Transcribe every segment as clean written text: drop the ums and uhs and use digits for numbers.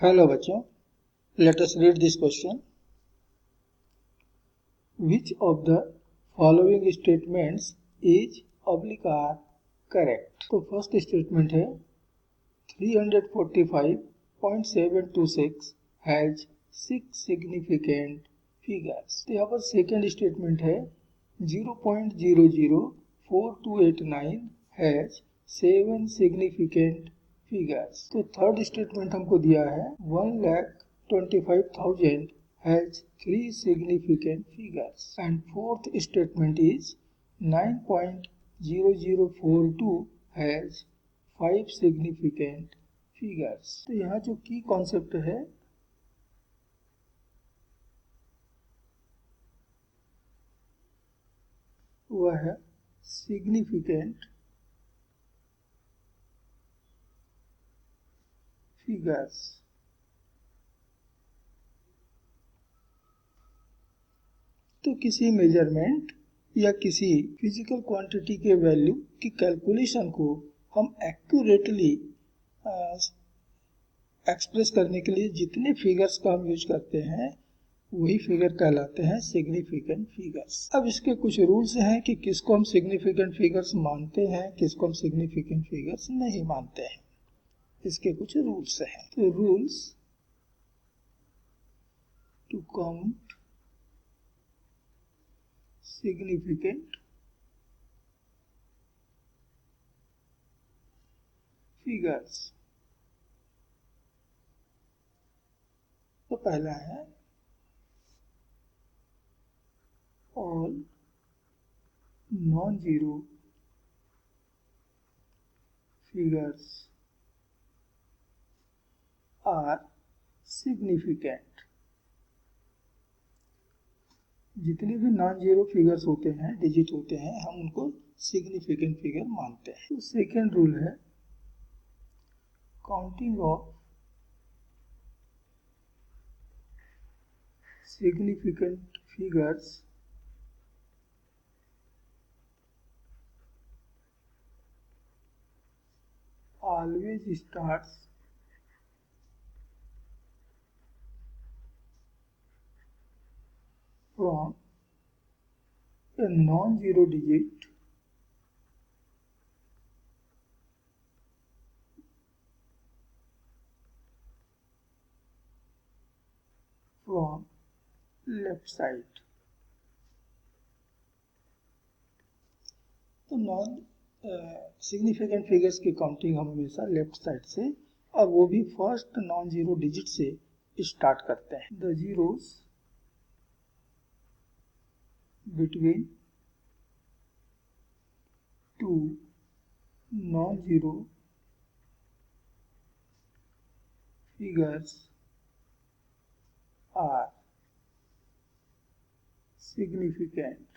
Hello बच्चों, let us read this question. Which of the following statements is are correct? तो first statement है 345.726 has 6 significant figures. तो यहाँ पर second statement है 0.004289 has 7 significant figures. तो थर्ड स्टेटमेंट हमको दिया है 1,25,000 has 3 significant figures. And fourth statement is 9.0042 has 5 significant figures. तो यहाँ जो की कॉन्सेप्ट है वह है significant figures. तो किसी मेजरमेंट या किसी फिजिकल क्वांटिटी के वैल्यू की कैलकुलेशन को हम एक्यूरेटली एक्सप्रेस करने के लिए जितने फिगर्स का हम यूज करते हैं वही फिगर कहलाते हैं सिग्निफिकेंट फिगर्स. अब इसके कुछ रूल्स हैं कि किसको हम सिग्निफिकेंट फिगर्स मानते हैं, किसको हम सिग्निफिकेंट फिगर्स नहीं मानते हैं. इसके कुछ रूल्स हैं. तो rules to count significant figures. तो पहला है all non-zero figures are significant. जितने भी नॉन जीरो फिगर्स होते हैं, डिजिट होते हैं, हम उनको सिग्निफिकेंट फिगर मानते हैं. तो सेकेंड रूल है counting of significant figures always starts from a non-zero digit from left side. तो नॉन सिग्निफिकेंट फिगर्स की काउंटिंग हम हमेशा लेफ्ट साइड से और वो भी फर्स्ट नॉन जीरो डिजिट से स्टार्ट करते हैं. The zeros between two non-zero figures are significant.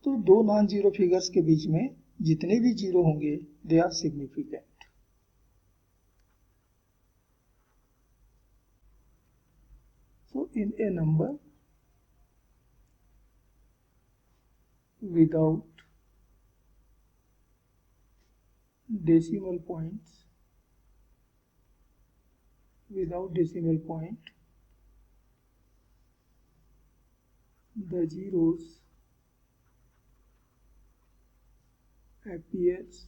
तो दो नॉन जीरो फिगर्स के बीच में जितने भी जीरो होंगे they are significant. So in a number without decimal points, the zeros appears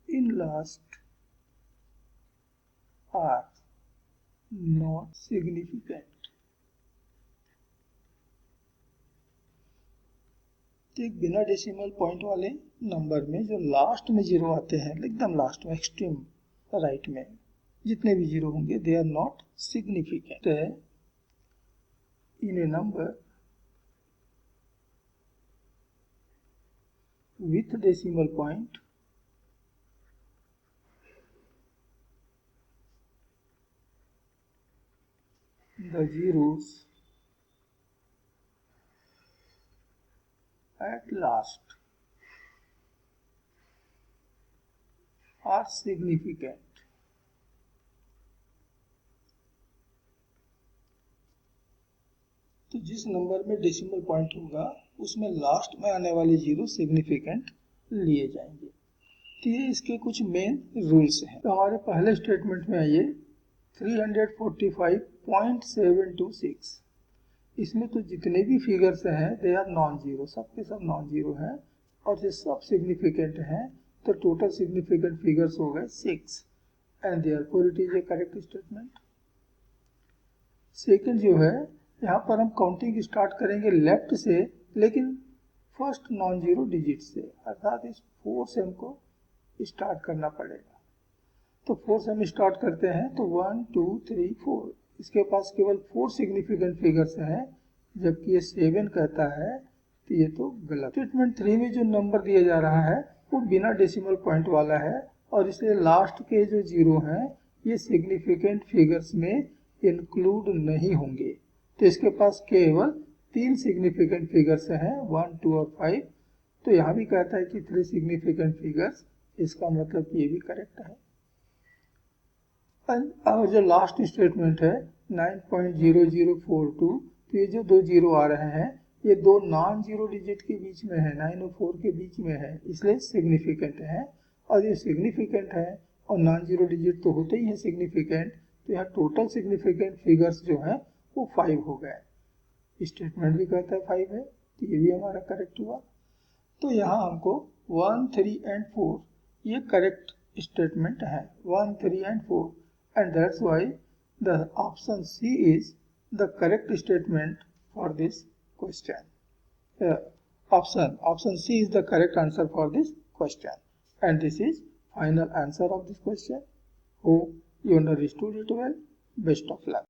in last are not significant. तो एक बिना डेसिमल पॉइंट वाले नंबर में जो लास्ट में जीरो आते हैं, एकदम लास्ट में एक्सट्रीम राइट में जितने भी जीरो होंगे they are not significant. In a number with decimal point the zeros at last are significant. तो जिस नंबर में डेसिमल पॉइंट होगा उसमें लास्ट में आने वाले जीरो सिग्निफिकेंट लिए जाएंगे। तो ये इसके कुछ मेन रूल्स हैं। तो हमारे पहले स्टेटमेंट में आइए 345.726, इसमें तो जितने भी फिगर्स हैं दे आर नॉन जीरो, सब के सब नॉन जीरो हैं और ये सब सिग्निफिकेंट हैं। तो टोटल सिग्निफिकेंट फिगर्स हो गए 6 and therefore it is A correct statement. Second जो है, यहाँ पर हम काउंटिंग स्टार्ट करेंगे लेफ्ट से, लेकिन फर्स्ट नॉन जीरो डिजिट से, अर्थात इस 4 से हमको स्टार्ट करना पड़ेगा। तो 4 से हम स्टार्ट करते हैं तो 1 2 3 4, इसके पास केवल 4 सिग्निफिकेंट फिगर्स हैं, जबकि ये 7 कहता है, तो ये तो गलत। स्टेटमेंट 3 में जो नंबर दिया जा रहा है वो बिना डेसिमल पॉइंट वाला है और इसलिए लास्ट के जो जीरो हैं ये सिग्निफिकेंट फिगर्स में इंक्लूड नहीं होंगे। तो इसके पास केवल 3 सिग्निफिकेंट फिगर्स हैं, 1 2 और 5। तो यहाँ भी कहता है कि 3 सिग्निफिकेंट फिगर्स, इसका मतलब ये भी करेक्ट है। और जो लास्ट स्टेटमेंट है 9.0042, तो ये जो दो जीरो आ रहे हैं ये दो नॉन जीरो डिजिट के बीच में है, 9 और 4 के बीच में है, इसलिए सिग्निफिकेंट है। और ये सिग्निफिकेंट है और नॉन जीरो डिजिट तो होते ही है सिग्निफिकेंट, तो यहाँ टोटल सिग्निफिकेंट फिगर्स जो हैं वो 5 हो गए। स्टेटमेंट भी कहता है 5 है, तो ये भी हमारा करेक्ट हुआ। तो यहाँ हमको 1 3 एंड 4 ये करेक्ट स्टेटमेंट है, 1 3 and 4, and that's why the option C is the correct statement for this question. Option C is the correct answer for this question, and this is final answer of this question. Hope you understood it well. Best of luck.